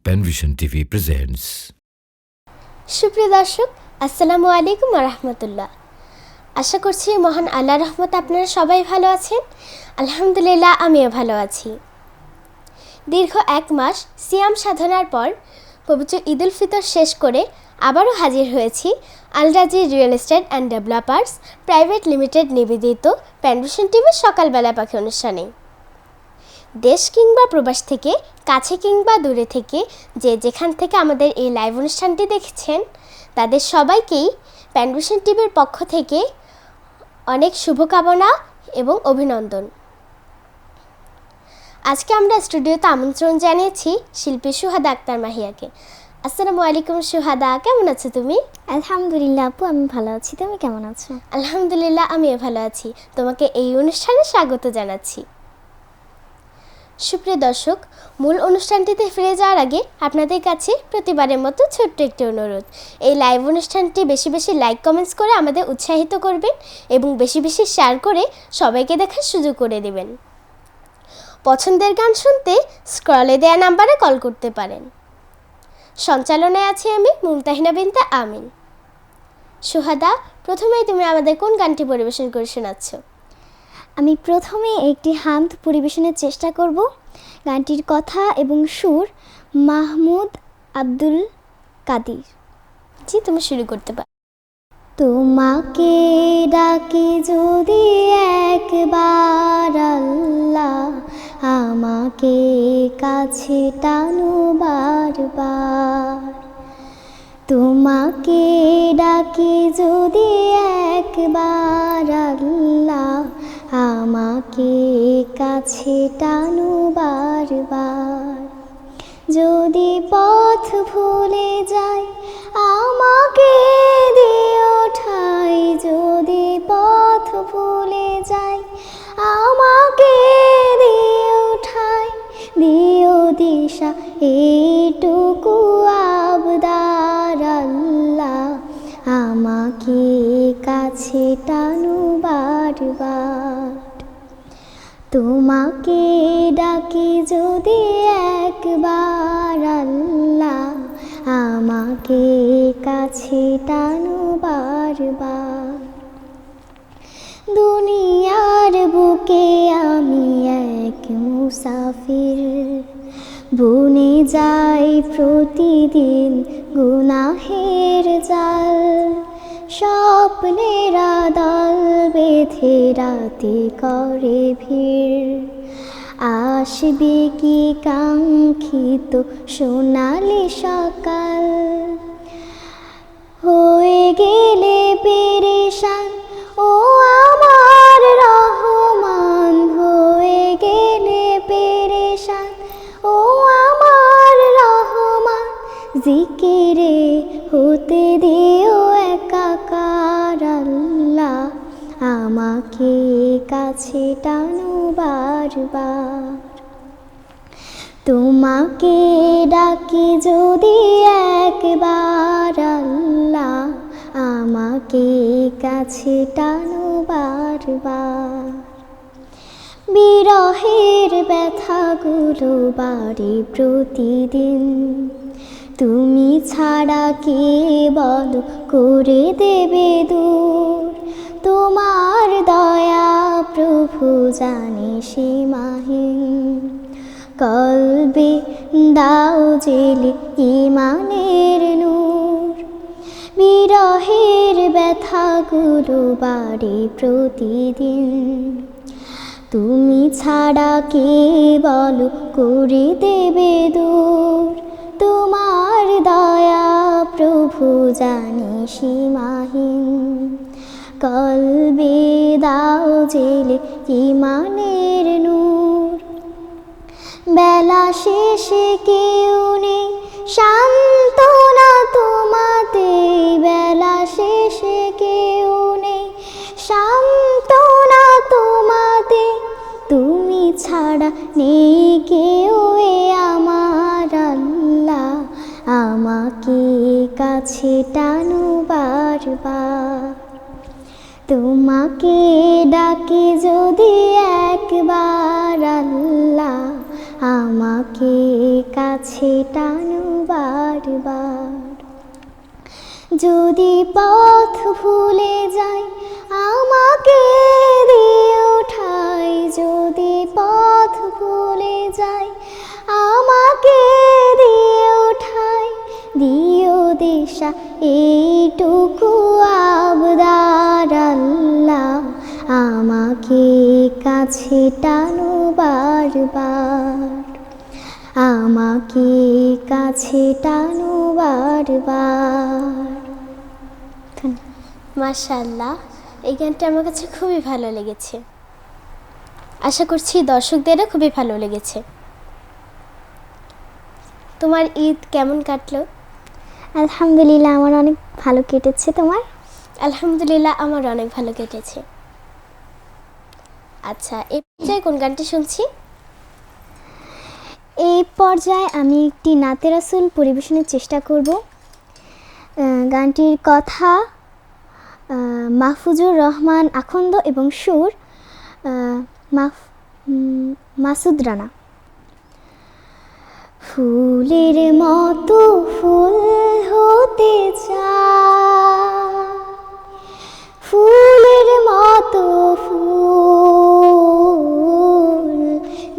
Panvision TV presents. সুপ্রিয় দর্শক, আসসালামু আলাইকুম ওয়া রাহমাতুল্লাহ। আশা করছি মহান আল্লাহর রহমতে আপনারা সবাই ভালো আছেন। আলহামদুলিল্লাহ, আমিও ভালো আছি। দীর্ঘ 1 মাস সিয়াম সাধনার পর পবিত্র ঈদ উল ফিতর শেষ করে আবারও হাজির হয়েছি আল রাজি real estate and developers private limited নিবেদিত প্যানভিশন টিভির সকালবেলা পাখি অনুষ্ঠানে। দেশ কিংবা প্রবাস থেকে, কাছে কিংবা দূরে থেকে যে যেখান থেকে আমাদের এই লাইভ অনুষ্ঠানটি দেখছেন, তাদের সবাইকেই প্যানভিশন টিভির পক্ষ থেকে অনেক শুভকামনা এবং অভিনন্দন। আজকে আমরা স্টুডিওতে আমন্ত্রণ জানিয়েছি শিল্পী সুহাদা আক্তার মাহিয়াকে। আসসালামু আলাইকুম সুহাদা, কেমন আছো তুমি? আলহামদুলিল্লাহ আপু, আমি ভালো আছি। তুমি কেমন আছো? আলহামদুলিল্লাহ, আমিও ভালো আছি। তোমাকে এই অনুষ্ঠানে স্বাগত জানাচ্ছি। সুপ্রিয় দর্শক, মূল অনুষ্ঠানটিতে ফিরে যাওয়ার আগে আপনাদের কাছে প্রতিবারের মতো ছোট্ট একটি অনুরোধ। এই লাইভ অনুষ্ঠানটি বেশি বেশি লাইক কমেন্টস করে আমাদের উৎসাহিত করবেন এবং বেশি বেশি শেয়ার করে সবাইকে দেখার সুযোগ করে দেবেন। পছন্দের গান শুনতে স্ক্রলে দেয়া নাম্বারে কল করতে পারেন। সঞ্চালনায় আছি আমি মুমতাহিনা বিনতে আমিন। সুহাদা, প্রথমেই তুমি আমাদের কোন গানটি পরিবেশন করে শোনাচ্ছ? আমি প্রথমে একটি হামদ পরিবেশনের চেষ্টা করব। গানটির কথা এবং সুর মাহমুদ আব্দুল কাদির। জি, তুমি শুরু করতে পারো। তোমাকে ডাকি যদি একবার আল্লাহ, আমাকে কাছে টানো বারবার। তোমাকে ডাকি যদি একবার আল্লাহ, আমাকে কাছে টানো বারবার। যদি পথ ভুলে যাই আমাকে দিও ঠাই, যদি পথ ভুলে যাই আমাকে দিও ঠাই, দিও দিশা এইটুকু আবদার আল্লাহ, আমাকে কাছে টানো বারবার। তোমাকে ডাকি যদি একবার আল্লাহ, আমাকে কাছে টানো বারবার। দুনিয়ার বুকে আমি এক মুসাফির, বুনে যাই প্রতিদিন গুনাহের জাল। স্বপ্নেরা দল বেঁধে রাতে করে ভিড়, আসবে কি কাঙ্ক্ষিত সোনালি সকাল। হয়ে গেলে পেরেশান ও আমার রহমান, হয়ে গেলে পেরেশান ও আমার রহমান। জিকিরে হতে দিও একাকার আল্লাহ, আমাকে কাছে টানো বারবার। তোমাকে ডাকি যদি একবার আল্লাহ, আমাকে কাছে টানো বারবার। বিরহের ব্যথাগুলো বাড়ে প্রতিদিন, তুমি ছাড়া কে বলো করে দেবে দূর। তোমার দয়া প্রভু জানে সীমাহীন, কলবে দাও জেলে ঈমানের নূর। বিরহের ব্যথাগুলো বাড়ে প্রতিদিন, তুমি ছাড়া কে বলো করে দেবে দূর। তোমার দয়া প্রভু জানি সীমাহীন, কলবে দাও জেলে ঈমানের নূর। বেলা শেষে কেউ নেই সান্ত্বনা তোমাতে, বেলা শেষে কেউ নেই সান্ত্বনা তোমাতে। তুমি ছাড়া নেই কেউ এ আমার আল্লাহ, আমাকে কাছে টানো বারবার। তোমাকে ডাকি যদি একবার আল্লাহ, আমাকে কাছে টানো বারবার। যদি পথ ভুলে যাই আমাকে দিও ঠাই, যদি পথ ভুলে যাই আমাকে দিও ঠাই, দিও দিশা এইটুকু আবদার আল্লাহ, আমাকে কাছে টানো বারবার, আমাকে কাছে টানো বারবার। মাশাআল্লাহ, এই গানটা আমার কাছে খুবই ভালো লেগেছে। আশা করছি দর্শকদেরও খুবই ভালো লেগেছে। তোমার ঈদ কেমন কাটলো? আলহামদুলিল্লাহ, আমার অনেক ভালো কেটেছে। তোমার? আলহামদুলিল্লাহ, আমার অনেক ভালো কেটেছে। আচ্ছা, এই পর্যায়ে কোন গানটি শুনছি? এই পর্যায়ে আমি একটি নাতে রাসূল পরিবেশনের চেষ্টা করব। গানটির কথা মাহফুজুর রহমান আখন্দ এবং সুর মাসুদ রানা। ফুলের মতো ফুল হতে চাই, ফুলের মতো ফুল,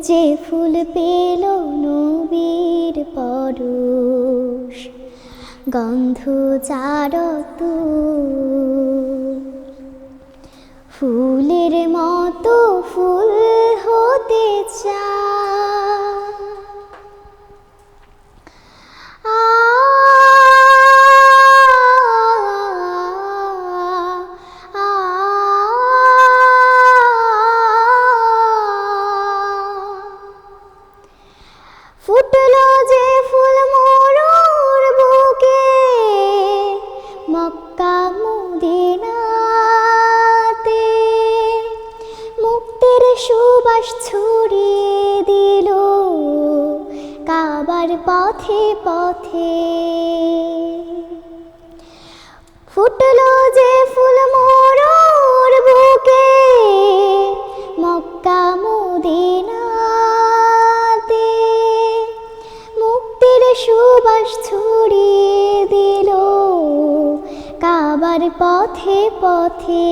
যে ফুল পেল নবীর পরশ, গন্ধ যার তুল। ফুলের মতো ফুল হতে চাই, ফুটলো যে ফুল মোর বুকে মক্কা মদিনাতে, মুক্তির সুবাস ছড়িয়ে দিল কাবার পথে পথে। ফুটলো যে ফুল মোর বুকে মক্কা মদিনাতে, মুক্তির সুবাস ছড়িয়ে দিল কাবার পথে পথে।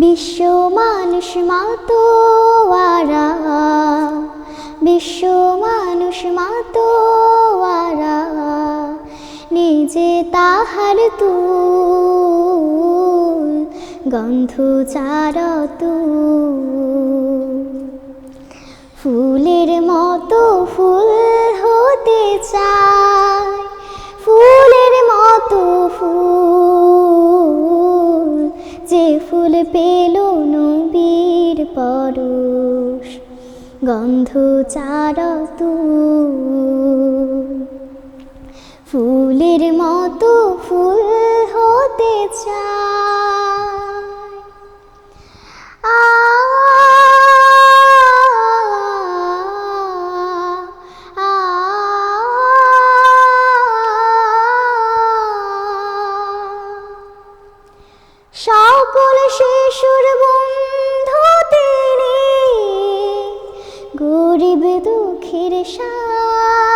বিশ্ব মানুষ মাতোয়ারা, বিশ্ব মানুষ মাতোয়ারা, নিজে তাহার তুল, গন্ধ যার তুল। ফুলের মতো ফুল হতে চাই, ফুলের মতো ফুল, যে ফুল পেল নবীর পরশ, গন্ধ যার তুল। ফুলের মতো ফুল হতে চাই। সকল শিশুর বন্ধু তিনি, গরিব দুঃখের সাথী,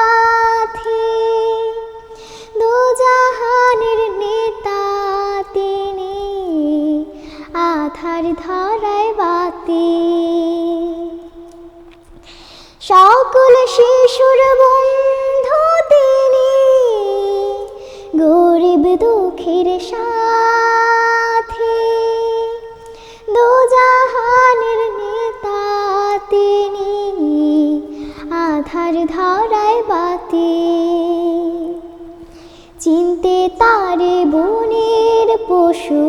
দোজাহানের নেতা তিনি, আধার ধরায় বাতি। সকল শিশুর বন্ধু তিনি, গরিব দুঃখের সাথী, দোজাহানের নেতা তিনি, আধার ধরায় বাতি। চিনতে তারে বনের পশু,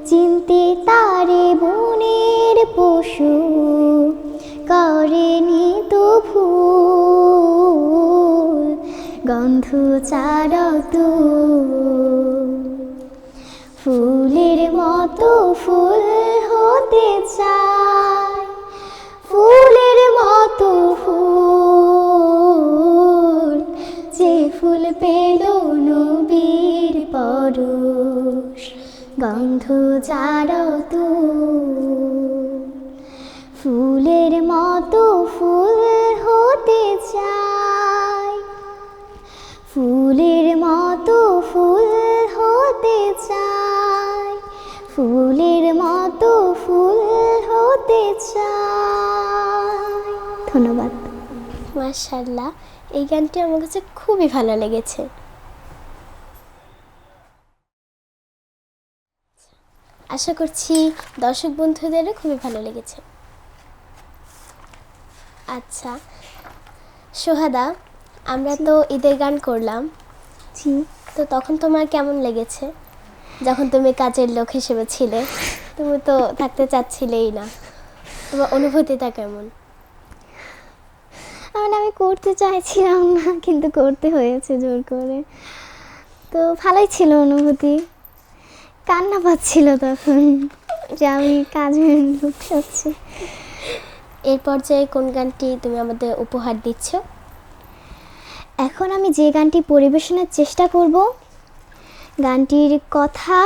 চিনতে তারে বনের পশু, করেনি তো ভুল, গন্ধ যার তুল। ফুলের মতো ফুল হতে চাই, ফুলের মতো ফুল, যে ফুল পেল নবীর পরশ, গন্ধ যার তুল। ফুলের মাশাআল্লাহ, এই গানটি আমার কাছে খুবই ভালো লেগেছে। আশা করছি দর্শক বন্ধুদেরও খুবই ভালো লেগেছে। আচ্ছা সোহাদা, আমরা তো ঈদের গান করলাম, জি। তো তখন তোমার কেমন লেগেছে? যখন তুমি কাজের লোক হিসেবে ছিলে, তুমি তো থাকতে চাচ্ছিলেই না, তোমার অনুভূতিটা কেমন? আমি করতে চাইছিলাম না, কিন্তু করতে হয়েছে জোর করে। তো ভালোই ছিল অনুভূতি, কান্না পাচ্ছিল তখন যে আমি কাজের লোক হচ্ছি। এই পর্যায়ে কোন গানটি তুমি আমাদের উপহার দিচ্ছ? এখন আমি যে গানটি পরিবেশনের চেষ্টা করব, গানটির কথা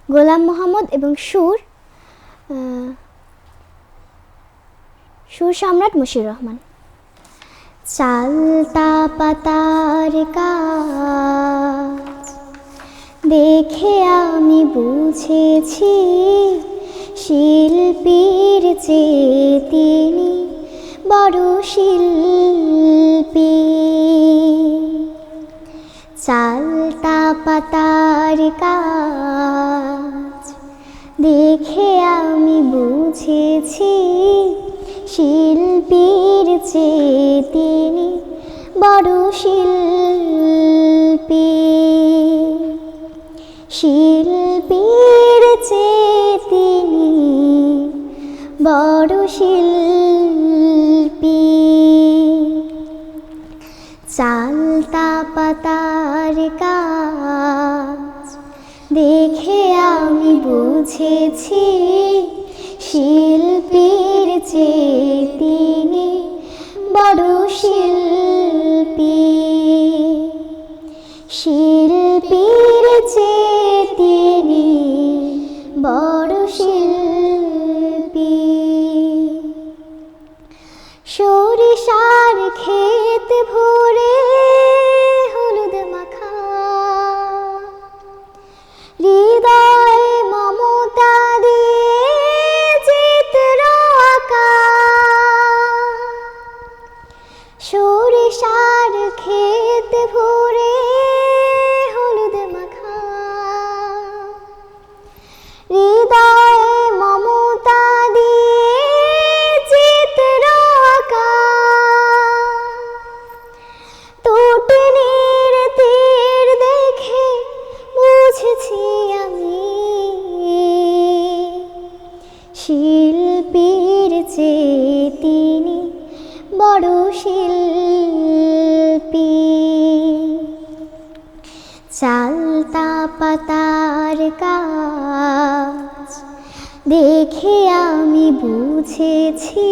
গোলাম মোহাম্মদ এবং সুর সম্রাট মশিউর রহমান। চালতা পাতার কাজ দেখে আমি বুঝেছি, শিল্পীর চেয়ে তিনি বড় শিল্পী। চালতা পাতার কাজ দেখে আমি বুঝেছি, শিল্পীর চেয়ে তিনি বড় শিল্পী। শিল্পীর চেয়ে তিনি বড় শিল্পী। চালতা পাতার কাজ দেখে আমি বুঝেছি, শিল্পীর চেয়ে তিনি বড় শিল্পী। শিল্পীর চেয়ে তিনি বড় শিল্পী। সরিষার ক্ষেত ভরে হলুদ মাখা, হৃদয়ে মমতা দিয়ে চিত্র আঁকা। সরিষার ক্ষেত ভরে হলুদ মাখা, হৃদয়ে মমতা দিয়ে চিত্র আঁকা। তটিনীর তীর দেখে বুঝেছি আমি, শিল্পীর চেয়ে তিনি বড় শিল্পী। চালতা পাতার কাজ দেখে আমি বুঝেছি,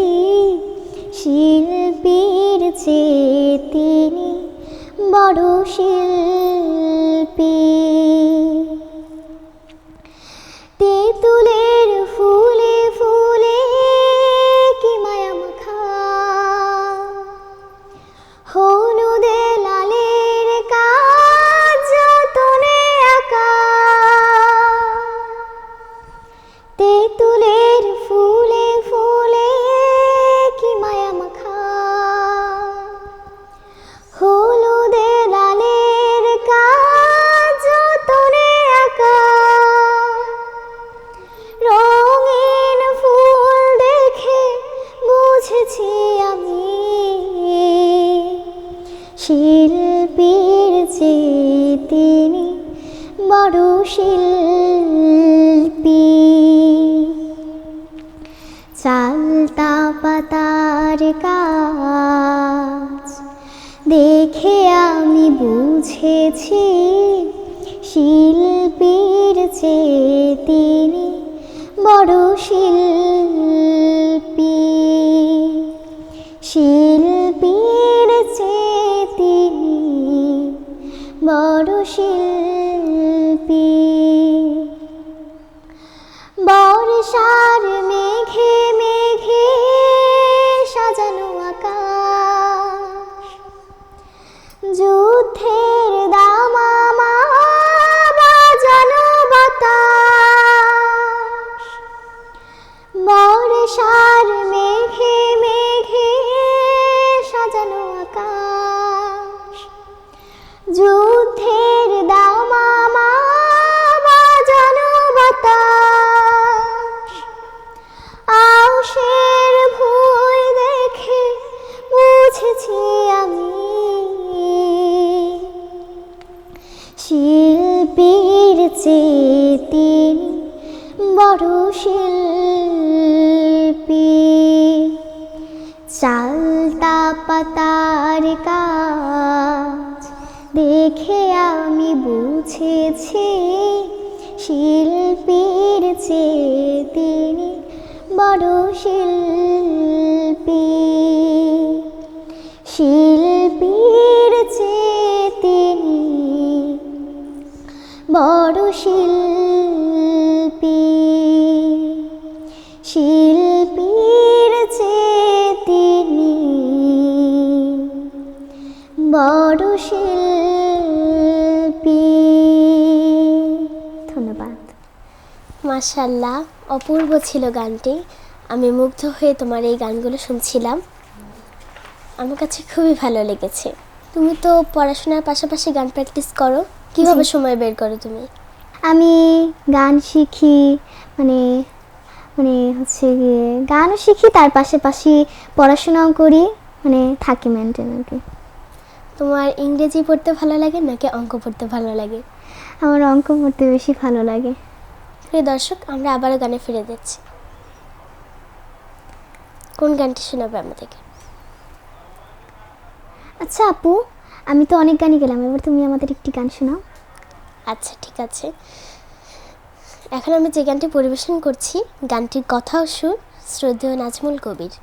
শিল্পীর চেয়ে তিনি বড় শিল্পী। তেঁতুলের ফুলে ফুলে কি মায়া মাখা, হলুদে লালের কাজ যতনে আঁকা। তেঁতুলের ফুলে ফুলে কি মায়া মাখা, হলুদে লালের কাজ যতনে আঁকা। রঙিন ফুল দেখে বুঝেছি আমি, শিল্পীর চেয়ে তিনি বড় শিল্পী। চালতা পাতার কাজ দেখে আমি বুঝেছি, শিল্পীর চেয়ে তিনি বড় শিল্পী। শিল্পীর চেয়ে তিনি বড় শিল্পী। বর্ষার মেঘে মেঘে সাজানো আকাশ, যুদ্ধের দামামা বাজানো বাতাস। বর্ষার মেঘে মেঘে যে তিনি বড় শিল্পী। চালতা পাতার কাজ দেখে আমি বুঝেছি শিল্পীর চেয়ে তিনি বড় শিল্পী। শিল্পীর চেয়ে তিনি বড় শিল্পী। শিল্পীর চেয়ে তিনি বড় শিল্পী। ধন্যবাদ। মাশাআল্লাহ, অপূর্ব ছিল গানটি। আমি মুগ্ধ হয়ে তোমার এই গানগুলো শুনছিলাম, আমার কাছে খুবই ভালো লেগেছে। তুমি তো পড়াশোনার পাশাপাশি গান প্র্যাকটিস করো, কিভাবে সময় বের করো তুমি? আমি গান শিখি, মানে মানে হচ্ছে গিয়ে গানও শিখি, তার পাশাপাশি পড়াশোনাও করি, মানে থাকি মেনটেন আর কি। তোমার ইংরেজি পড়তে ভালো লাগে নাকি অঙ্ক পড়তে ভালো লাগে? আমার অঙ্ক পড়তে বেশি ভালো লাগে। প্রিয় দর্শক, আমরা আবারও গানে ফিরে যাচ্ছি। কোন গানটি শোনাবে আমাদেরকে? আচ্ছা আপু, আমি তো অনেক গানই গেলাম, এবার তুমি আমাদের একটি গান শোনাও। আচ্ছা ঠিক আছে, এখন আমি যে গানটি পরিবেশন করছি গানটির কথা ও সুর শ্রদ্ধেয় নাজমুল কবির।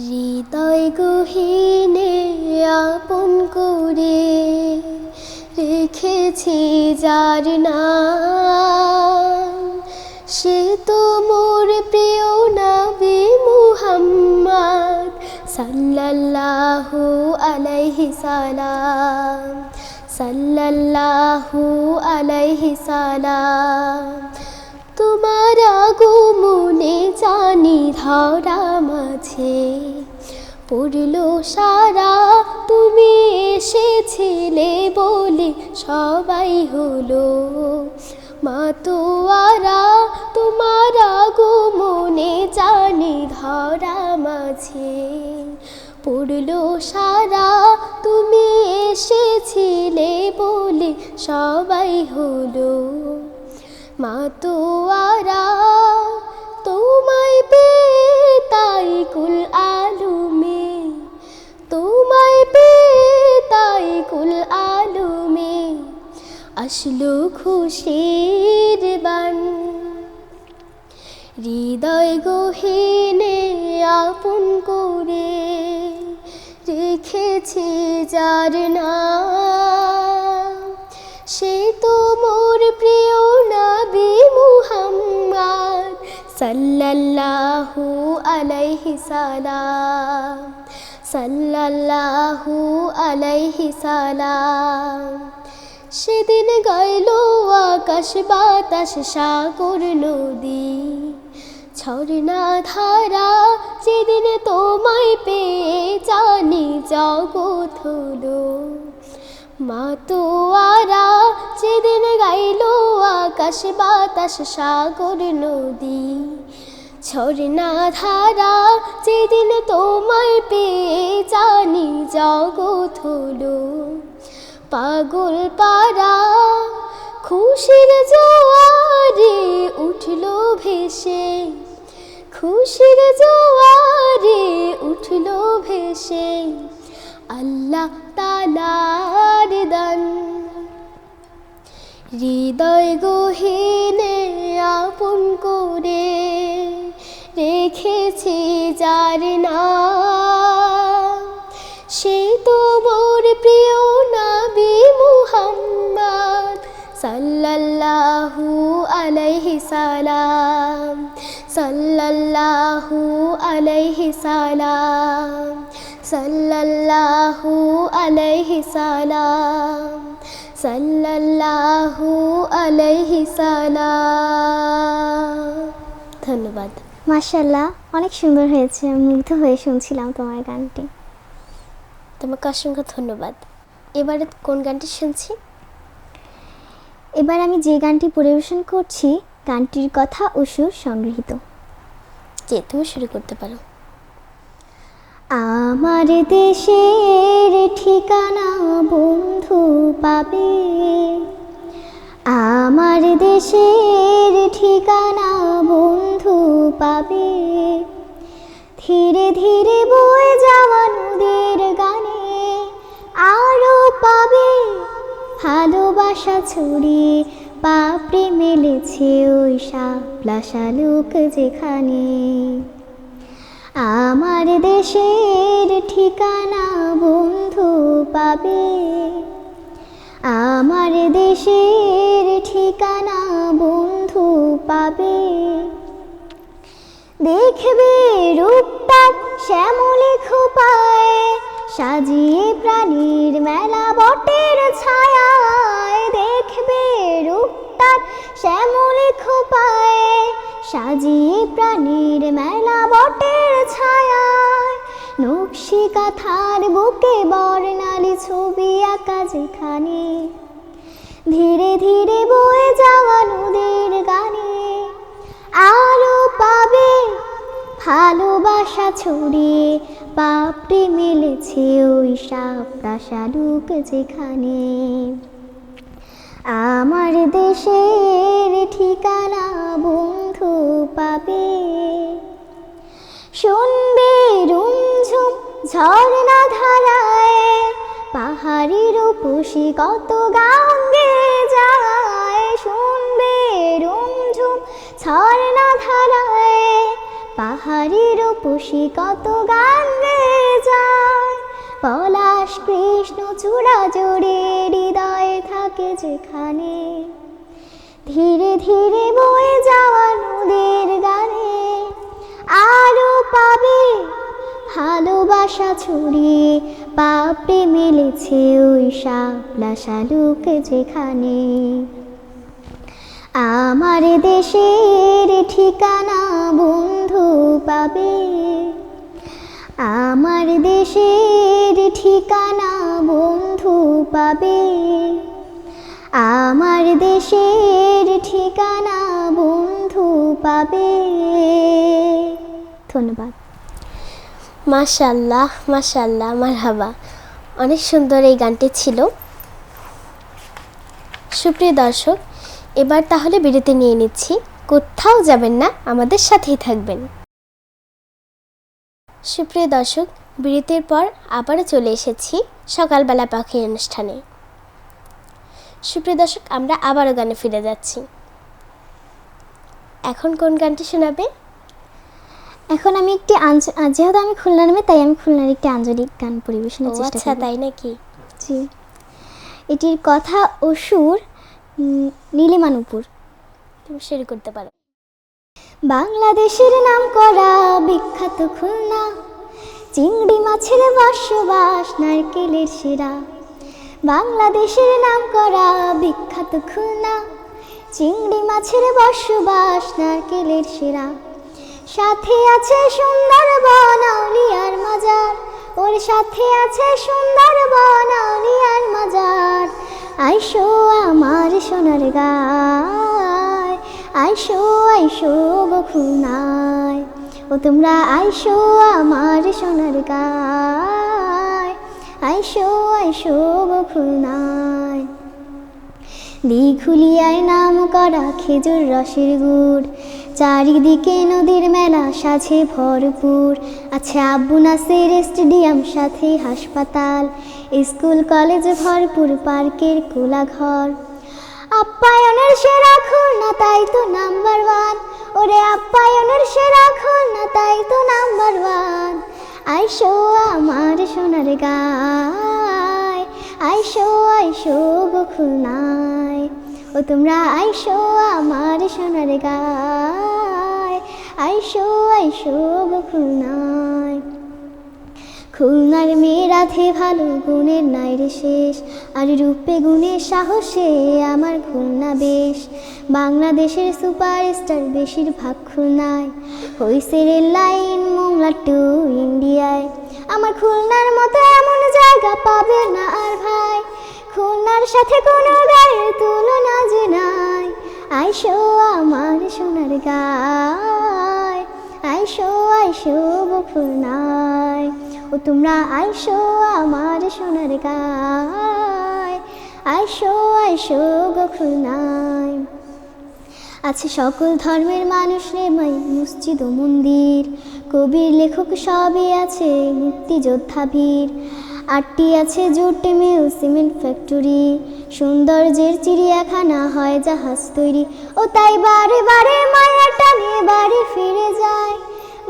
হৃদয় গহীনে আপন করে রেখেছি যার নাম, সে তো মোর প্রিয় নবী মুহাম্মদ সাল্লাল্লাহু আলাইহি সালাম, সাল্লাল্লাহু আলাইহি সালাম। তোমার আগমনে জানি ধরা মাঝে পড়লো সারা, তুমি এসেছিলে বলে সবাই হলো মাতোয়ারা। তোমার আগমনে জানি ধরা মাঝে পড়লো সারা, তুমি এসেছিলে বলে সবাই হলো মাতোয়ারা। তোমায় পেয়ে তাই কুল আলমে, তোমায় পেয়ে তাই কুল আলমে আসলো খুশির বান। হৃদয় গহীনে আপন করে রেখেছি যার নাম, সে তো মোর প্রিয় নবী মুহাম্মদ সাল্লাল্লাহু আলাইহি সালাম, সাল্লাল্লাহু আলাইহি সালাম। সেদিন গাইল আকাশ বাতাস সাগর নদী ঝর্ণা ধারা, যেদিন তোমায় পেয়ে জানি জগৎ হলো মাতোয়ারা। যেদিন গাইল আকাশ বাতাস সাগর নদী ঝর্ণা ধারা, যেদিন তোমায় পেয়ে জানি জগৎ হলো পাগল পারা। খুশির জোয়ারে উঠলো ভেসে, খুশির জোয়ারে উঠলো ভেসে আল্লাহ তাআলার দান। হৃদয় গহীনে আপন করে রেখেছি যার নাম, সে তো মোর প্রিয় নবী মুহাম্মদ সাল্লাল্লাহু আলাইহি সালাম, সাল্লাল্লাহু আলাইহি সালাম, সাল্লাল্লাহু আলাইহি সালাম, সাল্লাল্লাহু আলাইহি সালাম। ধন্যবাদ। মাশাআল্লাহ, অনেক সুন্দর হয়েছে, আমি মুগ্ধ হয়ে শুনছিলাম তোমার গানটি। তোমাকে অসংখ্য ধন্যবাদ। এবারে কোন গানটি শুনছি? এবার আমি যে গানটি পরিবেশন করছি গানটির কথা ও সুর সংগৃহীত। যে তুমি শুরু করতে পারো। আমার দেশের ঠিকানা বন্ধু পাবে, আমার দেশের ঠিকানা বন্ধু পাবে, ধীরে ধীরে বয়ে যাওয়া নদীর গানে আরো পাবে, ভালোবাসা ছড়িয়ে পাপড়ি মেলেছে ওই শাপলা শালুক যেখানে। আমার দেশের ঠিকানা বন্ধু পাবে, আমার দেশের ঠিকানা বন্ধু পাবে, দেখবে রূপটার শ্যামলে খোপায় সাজিয়ে প্রাণীর মেলা বটের ছায়ায়, দেখবে রূপটার শ্যামলে খোপায় সাজিয়ে প্রাণীর মেলা বটের ছায়ায়, নকশি কাঁথার বুকে বর্ণালী ছবি আঁকা যেখানে, ধীরে ধীরে বয়ে যাওয়া নদীর গানে আলো পাবে, ভালোবাসা ছড়িয়ে পাপড়ি মেলেছে ওই শাপলা শালুক যেখানে। আমার দেশের ঠিকানা বন্ধু পাবে, শুনবে রুমঝুম ঝর্ণা ধারায় পাহাড়ি রূপসী কত গান গেয়ে যায়, শুনবে রুমঝুম ঝর্ণা ধারায় পাহাড়ি রূপসী কত গান গেয়ে যায়, পলাশ কৃষ্ণ চূড়া জুড়ে হৃদয়ে থাকে যেখানে, ধীরে ধীরে বয়ে যাওয়া নদীর গানে আলো পাবে, ভালোবাসা ছড়িয়ে পাপড়ি মেলেছে ওই শাপলা শালুক যেখানে। আমার দেশের ঠিকানা বন্ধু পাবে, আমার দেশের ঠিকানা বন্ধু পাবে, আমার দেশের ঠিকানা বন্ধু পাবে। ধন্যবাদ। মাশাআল্লাহ মাশাআল্লাহ, মারহাবা, অনেক সুন্দর এই গানটি ছিল। সুপ্রিয় দর্শক, এবার তাহলে বিরতি নিয়ে নিচ্ছি, কোথাও যাবেন না, আমাদের সাথেই থাকবেন। সুপ্রিয় দর্শক, বিরতির পর আবারও চলে এসেছি সকালবেলা পাখি অনুষ্ঠানে। সুপ্রিয় দর্শক, আমরা আবারও গানে ফিরে যাচ্ছি। এখন কোন গানটি শোনাবে? এখন আমি একটি যেহেতু আমি খুলনার মেয়ে, তাই আমি খুলনার একটি আঞ্চলিক গান পরিবেশনের চেষ্টা করব। আচ্ছা, তাই নাকি? জি, এটির কথা ও সুর নীলিমা নূপুর। তুমি শুরু করতে পারো। বাংলাদেশের নাম করা বিখ্যাত খুলনা, চিংড়ি মাছের বসবাস নারকেলের শিরা। বাংলাদেশের নাম করা বিখ্যাত খুলনা, চিংড়ি মাছের বসবাস নারকেলের শিরা। সাথে আছে সুন্দরবন আউলিয়ার মাজার, ওর সাথে আছে সুন্দরবন আউলিয়ার মাজার। আইসো আমার সোনার গায়, আইসো আইসো গো খুলনায়, ও তোমরা আইসো আমার সোনার গায়, আইসো আইসো গো খুলনায়। দিঘুলিয়ায় নাম করা খেজুর রসের গুড়, চারিদিকে নদীর মেলা সাজে ভরপুর। আছে আব্বু নাসের স্টেডিয়াম, সাথে হাসপাতাল, স্কুল কলেজ ভরপুর, পার্কের কোলাঘর। আপ্যায়নের সেরা খুলনা, তাই তো নাম্বার ওয়ান, ওরে আপ্যায়নের সেরা খুলনা, তাই তো নাম্বার ওয়ান। আইসো আমার সোনার গায়, আইসো আইসো গো খুলনায়, ও তোমরা আইসো আমার সোনার গায়, আইসো আইসো গো খুলনায়। খুলনার মেয়ের রাধে ভালো, গুণের নাই রে শেষ, আর রূপে গুণে সাহসে আমার খুলনা বেশ। বাংলাদেশের সুপারস্টার বেশিরভাগ খুলনায়, হইছে রেল লাইন মোংলা টু ইন্ডিয়ায়। আমার খুলনার মতো এমন জায়গা পাবে না আর ভাই, খুলনার সাথে কোনো গায়ের তুলনা যে নাই। আইসো আমার সোনার গায়, আইসো আইসো গো খুলনায়, ও ও তোমরা আইসো আমার সোনার গায়, আইসো আইসো গো খুলনায়। আছে সকল ধর্মের মানুষ রে মসজিদ ও মন্দির, কবির লেখক সবই আছে মুক্তিযোদ্ধা বীর। 8টি আছে জুট মিল সিমেন্ট ফ্যাক্টরি, সৌন্দর্যের চিড়িয়াখানা হয় জাহাজ তৈরি। ও তাই বারে বারে মায়ার টানে বাড়ি ফিরে যায়,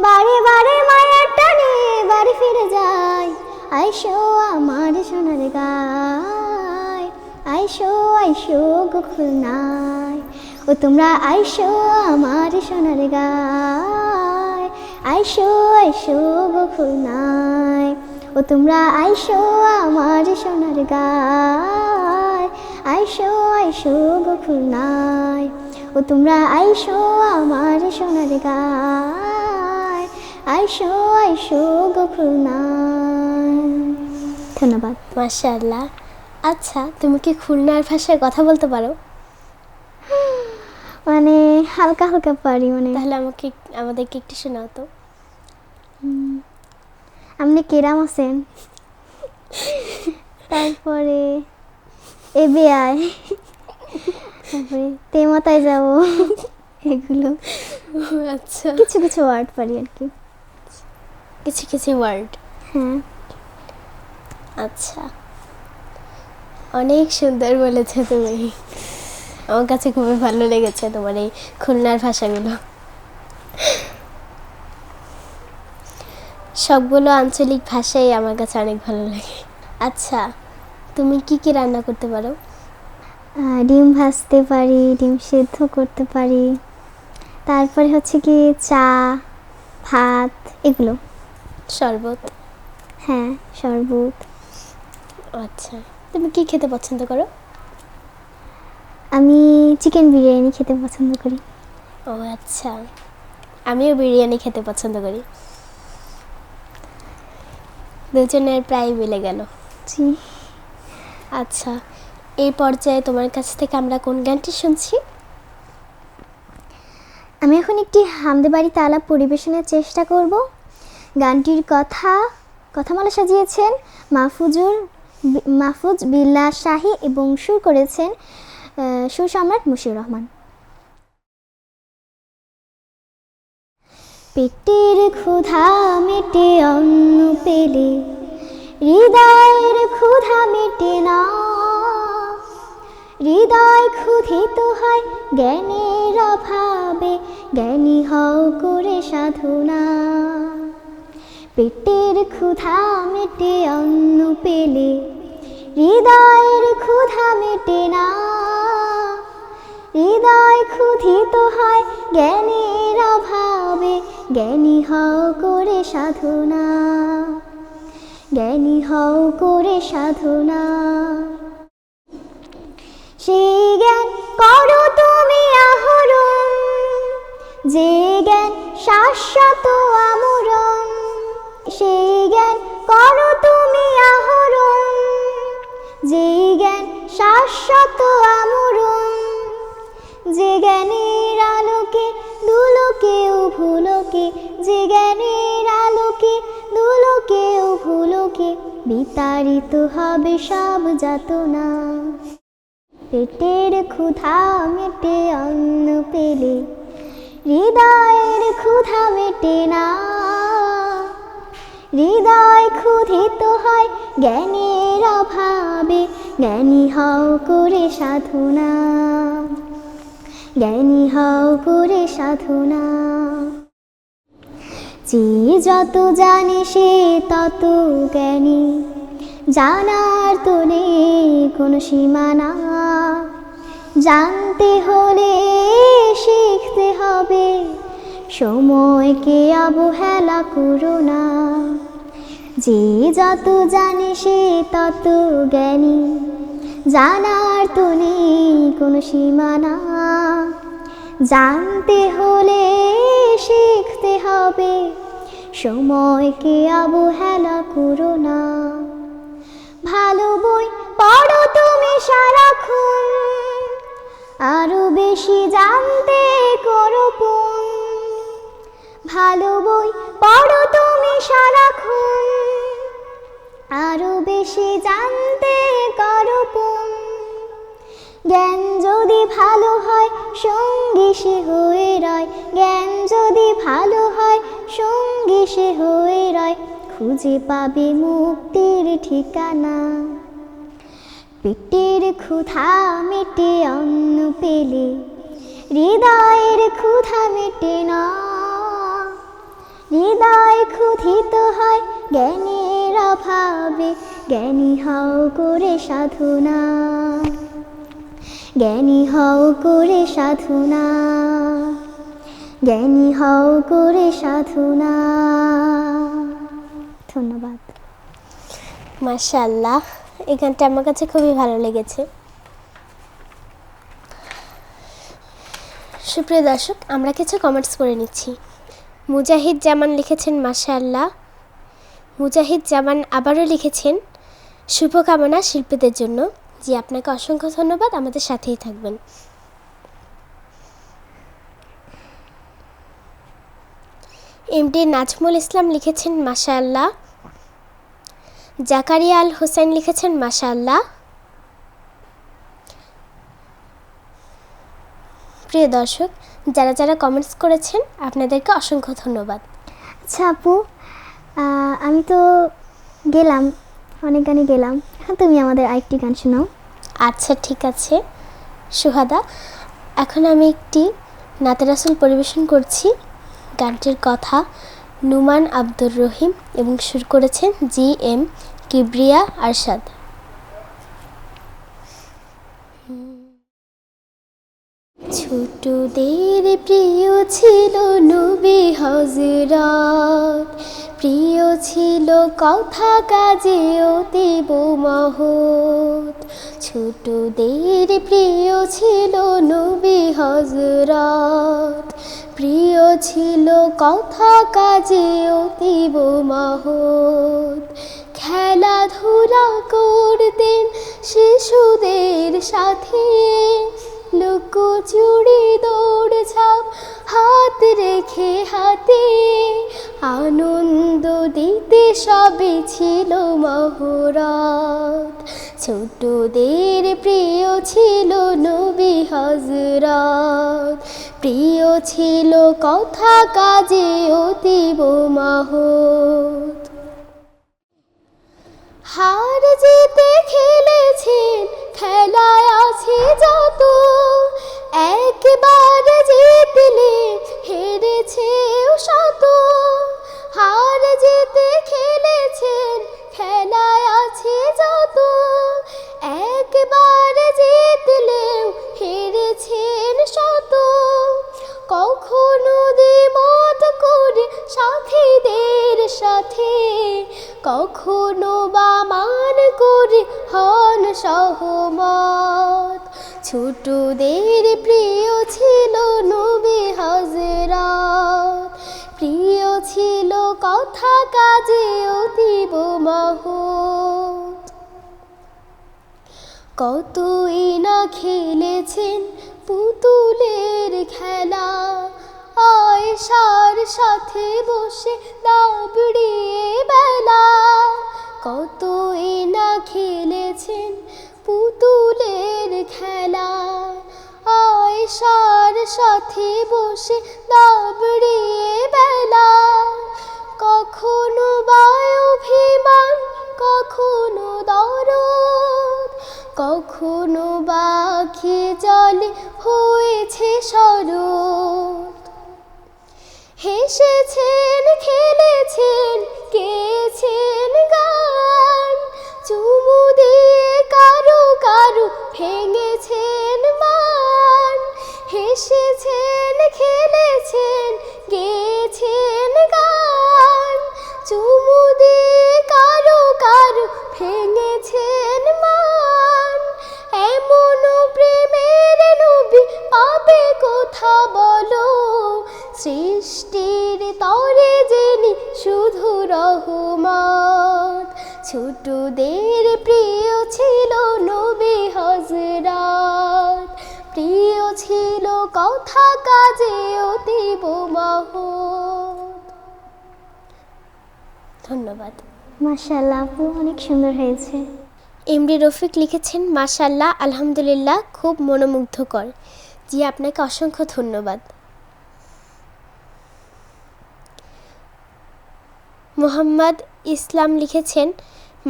বারে বারে মায়ার টানে বাড়ি ফিরে যায়। আইসো আমার সোনার গায়, আইসো আইসো গো খুলনায়। ও তোমরা আইসো আমার সোনার গায়, আইসো আইসো গো খুলনায়। ও তোমরা আইসো আমার সোনার গায়, আইসো আইসো গো খুলনায়। ও তোমরা আইসো আমার সোনার গায়, আইসো আইসো গো খুলনায়। ধন্যবাদ। মাশাআল্লাহ। আচ্ছা, তুমি কি খুলনার ভাষায় কথা বলতে পারো? মানে হালকা হালকা পারি। মানে তাহলে আমাদেরকে একটু শোনাও তো। আপনি কেরাম আছেন, তারপরে এবে আয়, তারপরে তে মাথায় যাবো, এগুলো আচ্ছা, কিছু কিছু ওয়ার্ড পারি আর কি। কিছু কিছু ওয়ার্ড। হ্যাঁ। আচ্ছা, অনেক সুন্দর বলেছে তুমি। আমার কাছে খুবই ভালো লেগেছে তোমার এই খুলনার ভাষাগুলো। সবগুলো আঞ্চলিক ভাষাই আমার কাছে অনেক ভালো লাগে। আচ্ছা, তুমি কি কি রান্না করতে পারো? ডিম ভাজতে পারি, ডিম সেদ্ধ করতে পারি, তারপরে হচ্ছে কি চা, ভাত, এগুলো। শরবত? হ্যাঁ, শরবত। আচ্ছা, তুমি কি খেতে পছন্দ করো? আমি চিকেন বিরিয়ানি খেতে পছন্দ করি। ও আচ্ছা, আমিও বিরিয়ানি খেতে পছন্দ করি। দুজনের প্রায় মিলে গেল। জি। আচ্ছা, এই পর্যায়ে তোমার কাছ থেকে আমরা কোন গানটি শুনছি? আমি এখন একটি হামদে বাড়ি তালা পরিবেশনের চেষ্টা করব। গানটির কথামালা সাজিয়েছেন মাহফুজ বিল্লাহ শাহী এবং সুর করেছেন সুর সম্রাট মুশিউর রহমান। পেটের ক্ষুধা মেটে অন্ন পেলে, হৃদয়ের ক্ষুধা মেটে না। হৃদয় ক্ষুধিত হয় জ্ঞানের অভাবে, জ্ঞানী হও করে সাধনা। পেটের ক্ষুধা মেটে অন্ন পেলে, হৃদয়ের ক্ষুধা মেটে না। হৃদয় ক্ষুধিত হয় জ্ঞানের অভাবে, জ্ঞানী হও করে সাধনা। জ্ঞানী হও করে সাধনা। সেই জ্ঞান করো তুমি আহরণ, যে জ্ঞান শাশ্বত আমরণ। সেই জ্ঞান করো তুমি আহরণ, যে জ্ঞান শাশ্বত আমরণ। যে জ্ঞানের আলোকে দুলোকে ও ভুলোকে, যে জ্ঞানের আলোকে দুলোকে ও ভুলোকে বিতাড়িত হবে সব যাতনা। পেটের ক্ষুধা মেটে অন্ন পেলে, হৃদয়ের ক্ষুধা মেটে না। হৃদয় ক্ষুধিত হয় জ্ঞানের অভাবে, জ্ঞানী হও করে সাধনা। জ্ঞানী হও করে সাধনা। যে যত জানে সে তত জ্ঞানী, জানার তো নেই কোনো সীমানা। জানতে হলে শিখতে হবে, সময়কে অবহেলা করো না। যে যত জানে সে তত জ্ঞানী, জানার তো নেই কোনো সীমানা। জানতে হলে শিখতে হবে, সময়কে অবহেলা করো না। ভালো বই পড়ো তুমি সারাক্ষণ, আরো বেশি জানতে করো পণ। ভালো বই পড়ো তুমি সারাক্ষণ, আরো বেশি জানতে করো পণ। জ্ঞান যদি ভালো হয় সঙ্গী সে হয়ে রয়, জ্ঞান যদি ভালো হয় সঙ্গী সে হয়ে রয়, খুঁজে পাবে মুক্তির ঠিকানা। পেটের ক্ষুধা মেটে অন্ন পেলে, হৃদয়ের ক্ষুধা মেটে না। হৃদয় ক্ষুধিত হয় জ্ঞানের অভাবে, জ্ঞানী হও করে সাধনা, জ্ঞানী হও করে সাধনা, জ্ঞানী হও করে সাধনা। ধন্যবাদ। মাশাআল্লাহ, এই গানটা আমার কাছে খুবই ভালো লেগেছে। সুপ্রিয় দর্শক, আমরা কিছু কমেন্টস করে নিচ্ছি। মুজাহিদ জামান লিখেছেন মাশাআল্লাহ। মুজাহিদ জামান আবারও লিখেছেন শুভকামনা শিল্পীদের জন্য। জি, আপনাকে অসংখ্য ধন্যবাদ, আমাদের সাথেই থাকবেন। এমডি নাজমুল ইসলাম লিখেছেন মাশাআল্লাহ। জাকারিয়া আল হোসেন লিখেছেন মাশাআল্লাহ। প্রিয় দর্শক, যারা যারা কমেন্টস করেছেন আপনাদেরকে অসংখ্য ধন্যবাদ। আচ্ছা আপু, আমি তো গেলাম, অনেক গানে গেলাম, এখন তুমি আমাদের আরেকটি গান শোনাও। আচ্ছা ঠিক আছে সুহাদা, এখন আমি একটি নাতে রাসূল পরিবেশন করছি। গানটির কথা নুমান আব্দুর রহিম এবং সুর করেছেন GM কিবরিয়া আরশাদ। ছোটদের প্রিয় ছিল নবী হযরত, প্রিয় ছিল কথা কাজে অতীব মহৎ। ছোটদের প্রিয় ছিল নবী হযরত, প্রিয় ছিল কথা কাজে অতীব মহৎ। খেলাধুলা করতেন শিশুদের সাথে, লুকোচুরি দৌড়ঝাঁপ হাত রেখে হাতে, আনন্দ দিতে সবে ছিল মহরত। ছোটদের প্রিয় ছিল নবী হযরত, প্রিয় ছিল কথা কাজে অতীব মহৎ। হার জিতে খেলেছেন খেলায় আছে যত, একবার জিতলে হেরেছেও শত। হার জিতে খেলেছেন খেলায় আছে যত, একবার জিতলেও হেরেছেন শত। কখনো দ্বিমত করে সাথীদের সাথে, কখনো বা মান করে হন সহমত। ছোটদের প্রিয় ছিল নবী হযরত, প্রিয় ছিল কথা কাজে অতীব মহৎ। কতই না খেলেছেন পুতুলের খেলা, আয়েশার সাথে বসে দাবড়িয়ে বেলা। কতই না খেলেছেন পুতুলের খেলা, আয়েশার সাথে বসে দাবড়িয়ে বেলা। কখনো বা অভিমান, কখনো দরদ, কখনো বা আঁখি জলে হয়েছে শরৎ। হেসেছেন খেলেছেন গেয়েছেন গান, চুমু দিয়ে কারো কারো ভেঙেছেন মান। হেসেছেন খেলেছেন গেয়েছেন গান, চুমু দিয়ে কারো কারো ভেঙেছেন মান। এমন প্রেমের নবী পাবে কোথা বলো, সৃষ্টির তরে যিনি শুধু রহমত। ছোটদের প্রিয় ছিল নবী হযরত, প্রিয় ছিল কথা কাজে অতীব মহৎ। ধন্যবাদ। মাশাআল্লাহ আপু, অনেক সুন্দর হয়েছে। এমডি রফিক লিখেছেন মাশাআল্লাহ, আলহামদুলিল্লাহ, খুব মনোমুগ্ধকর। জি, আপনাকে অসংখ্য ধন্যবাদ। মোহাম্মদ ইসলাম লিখেছেন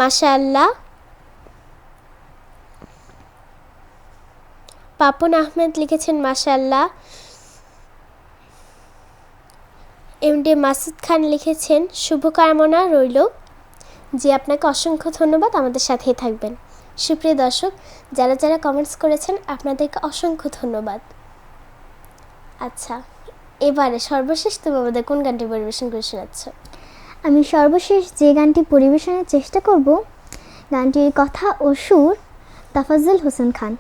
মাশাআল্লাহ। পাপন আহমেদ লিখেছেন মাশাআল্লাহ। এমডি মাসুদ খান লিখেছেন শুভকামনা রইল। জি, আপনাকে অসংখ্য ধন্যবাদ, আমাদের সাথেই থাকবেন। সুপ্রিয় দর্শক, যারা যারা কমেন্টস করেছেন আপনাদেরকে অসংখ্য ধন্যবাদ। আচ্ছা, এবারে সর্বশেষ তুমি আমাদের কোন গানটি পরিবেশন করে শোনাচ্ছ? আমি সর্বশেষ যে গানটি পরিবেশনের চেষ্টা করব, গানটির কথা ও সুর তাফাজ্জল হোসেন খান।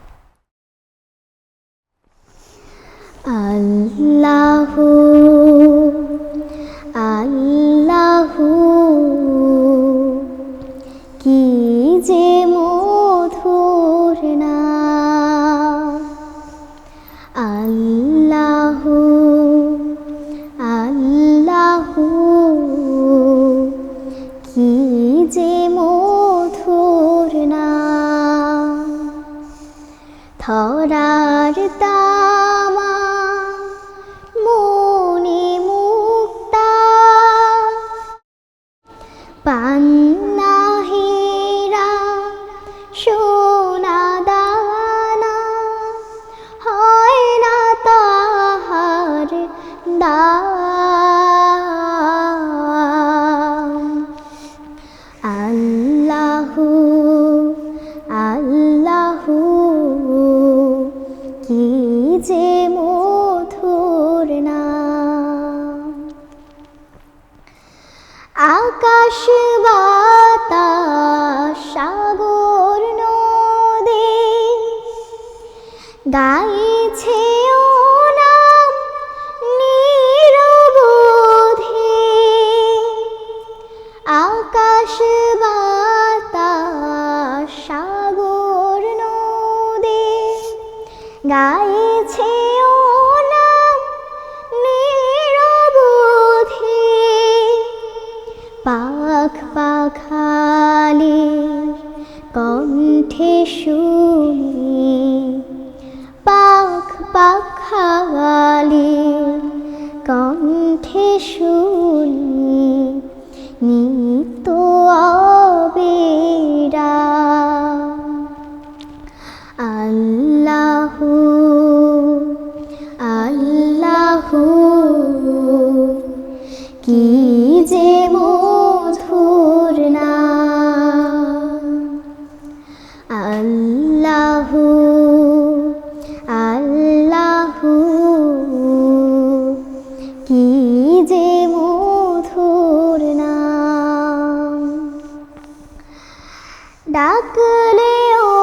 আল্লাহু আল্লাহু কি যে মধুর নাম, আল্লাহু আল্লাহু কি যে মধুর নাম, ধরার তামা মনি মুক্তা পান্না হীরা সোনা দানা, হয় না তাহার দাম। আল্লাহু আল্লাহু কি যে মধুর নাম, আকাশ বাতাস সাগর নদী গাইছে ও নাম নিরবধি, আকাশ বাতাস সাগর নদী গাইছে ও নাম নিরবধি, পাখ পাখালি কণ্ঠে শুনি, পাখ পাখালি কণ্ঠে শুনি নিত্য অবিরাম। আল্লাহু আল্লাহু কি যে মধুর নাম, আল্লাহু আল্লাহু কি যে মধুর নাম, ডাকলে ও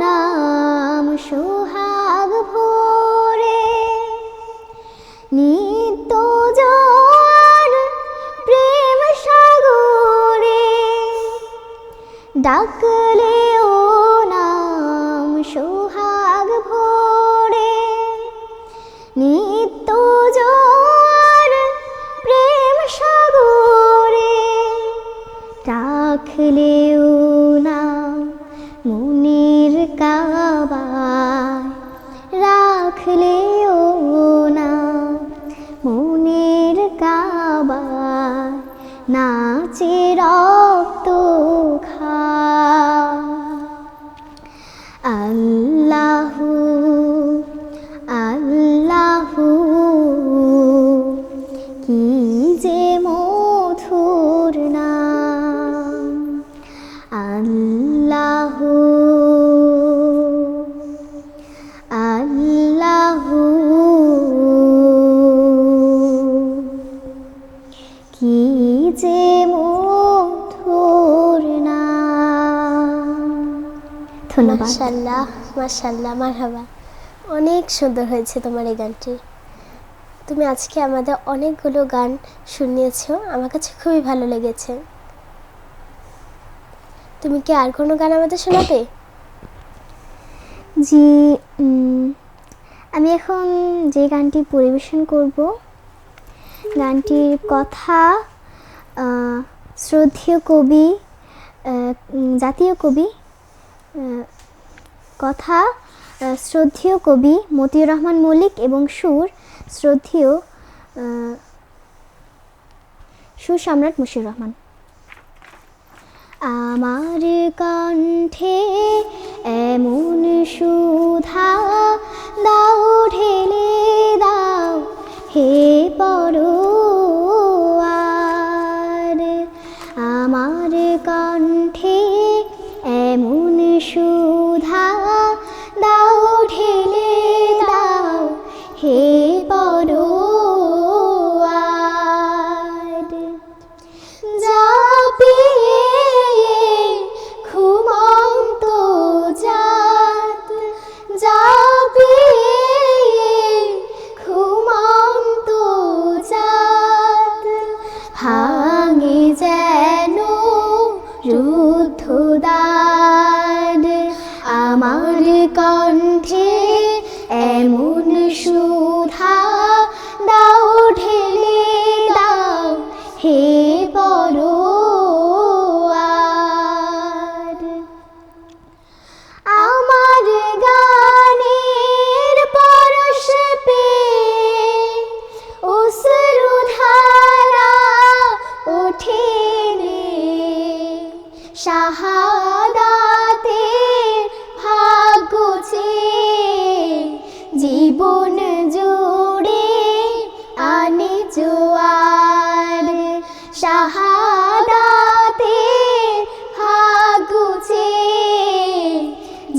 নাম সোহাগ ভোরে নিত্য জোয়ার প্রেম সাগরে, ডাকলে ও নাম সোহাগ ভোরে নিত্য জোয়ার প্রেম সাগরে, রাখলে ও নাম মনের কাবায়, রাখলে ও নাম মনের কাবায়, নাচে রক্ত খা। আল্লাহু আল্লাহু কি যে মধুর নাম, আল্লাহু আল্লাহু কি যে মধুর নাম। ধন্যবাদ। মাশাআল্লাহ মাশাআল্লাহ, মারহাবা, অনেক সুন্দর হয়েছে তোমার এই গানটি। তুমি আজকে আমাদের অনেকগুলো গান শুনিয়েছো, আমার কাছে খুবই ভালো লেগেছে। তুমি কি আর কোনো গান আমাদের শোনাবে? জি, আমি এখন যে গানটি পরিবেশন করব, গানটির কথা শ্রদ্ধেয় কবি জাতীয় কবি, কথা শ্রদ্ধেয় কবি মতিউর রহমান মল্লিক এবং সুর শ্রদ্ধেয় সুর সম্রাট মুশিউর রহমান। আমার কণ্ঠে এমন সুধা দাও ঢেলে দাও হে পরোয়ার, আমার কণ্ঠে এমন সুধা দাও ঢেলে দাও হে পরোয়ার, যা পেয়ে ঘুমন্ত জাত, যা পেয়ে ঘুমন্ত জাত, ভাঙে যেন রুদ্ধ দ্বার, আমার কণ্ঠে এমন সুধা দাও ঢেলে দাও হে পরোয়ার, আমার গানের পরশ পেয়ে অশ্রুধারা ওঠে রে, শাহাদাতের ভাগ্য চেয়ে জীবন জুড়ে আনে জোয়ার, শাহাদাতের ভাগ্য চেয়ে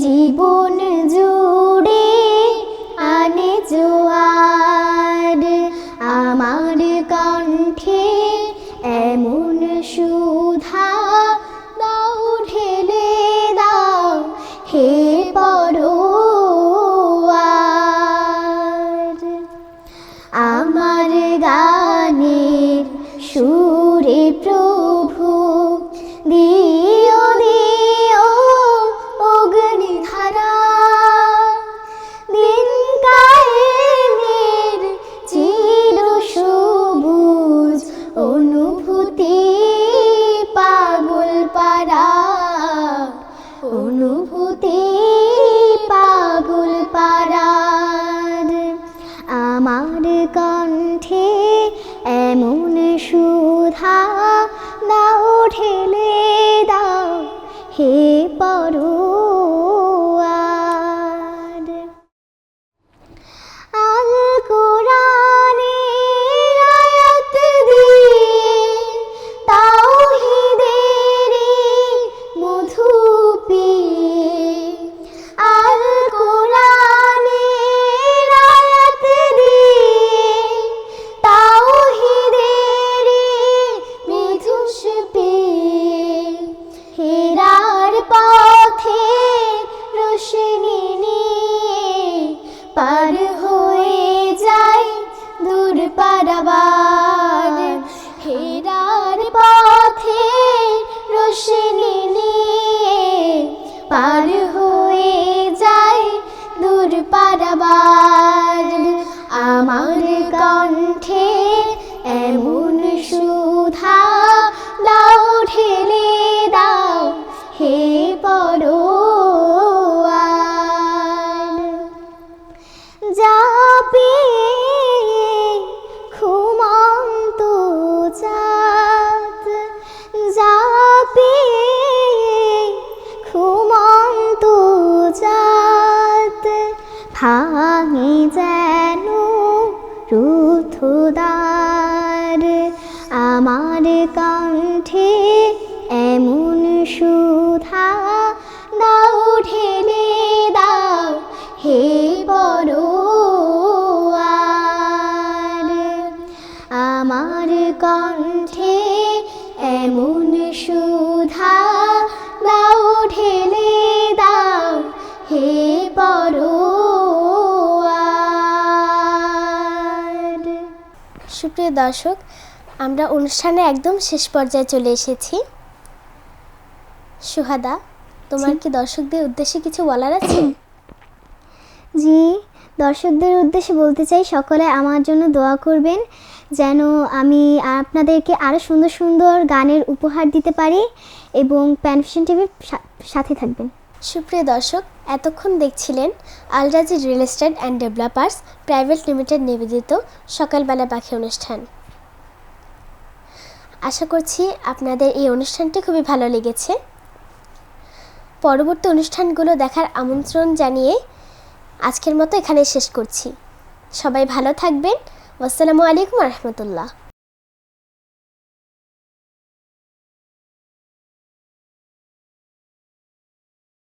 জীবন জুড়ে আনে জোয়ার, আমার কণ্ঠে এমন সুধা দাও ঢেলে দাও হে পরোয়ার, আমার গানের সুরে প্রভু দিও দিও অগ্নিধারা, দিন কায়েমের চির সবুজ অনুভূতি পাগল পারা, অনুভূতি পাগল পারার, আমার কণ্ঠে এমন সুধা দাও ঢেলে দাও হে পরোয়ার, আল কোরআনের আয়াত দিয়ে তাওহীদের মধু পিয়ে, আল কোরআনের আয়াত দিয়ে তাওহীদের মধু পিয়ে, হেরার পথে রোশনি নিয়ে পার হয়ে যাই দূর পারাবার, হেরার পথে রোশনি নিয়ে পার হয়ে যাই দূর পারাবার, আমার কণ্ঠে এমন সুধা দাও ঢেলে দাও হে পরোয়ার, যা পেয়ে ঘুমন্ত জাত, যা পেয়ে ঘুমন্ত জাত, ভাঙে যেন রুদ্ধ দ্বার, আমার কণ্ঠে এমন সুধা দাও ঢেলে দাও হে পরোয়ার, আমার কণ্ঠে এমন সুধা দাও ঢেলে দাও হে পরোয়ার। সুপ্রিয় দর্শক, আমরা অনুষ্ঠানে একদম শেষ পর্যায়ে চলে এসেছি। সুহাদা, তোমার কি দর্শকদের উদ্দেশ্যে কিছু বলার আছে? জি, দর্শকদের উদ্দেশ্যে বলতে চাই, সকলে আমার জন্য দোয়া করবেন যেন আমি আপনাদেরকে আরও সুন্দর সুন্দর গানের উপহার দিতে পারি, এবং প্যানভিশন টিভির সাথে থাকবেন। সুপ্রিয় দর্শক, এতক্ষণ দেখছিলেন আল রাজি real estate and developers private limited নিবেদিত সকালবেলা পাখি অনুষ্ঠান। আশা করছি আপনাদের এই অনুষ্ঠানটি খুবই ভালো লেগেছে। পরবর্তী অনুষ্ঠানগুলো দেখার আমন্ত্রণ জানিয়ে আজকের মতো এখানে শেষ করছি। সবাই ভালো থাকবেন। আসসালামু আলাইকুম রহমতুল্লাহ।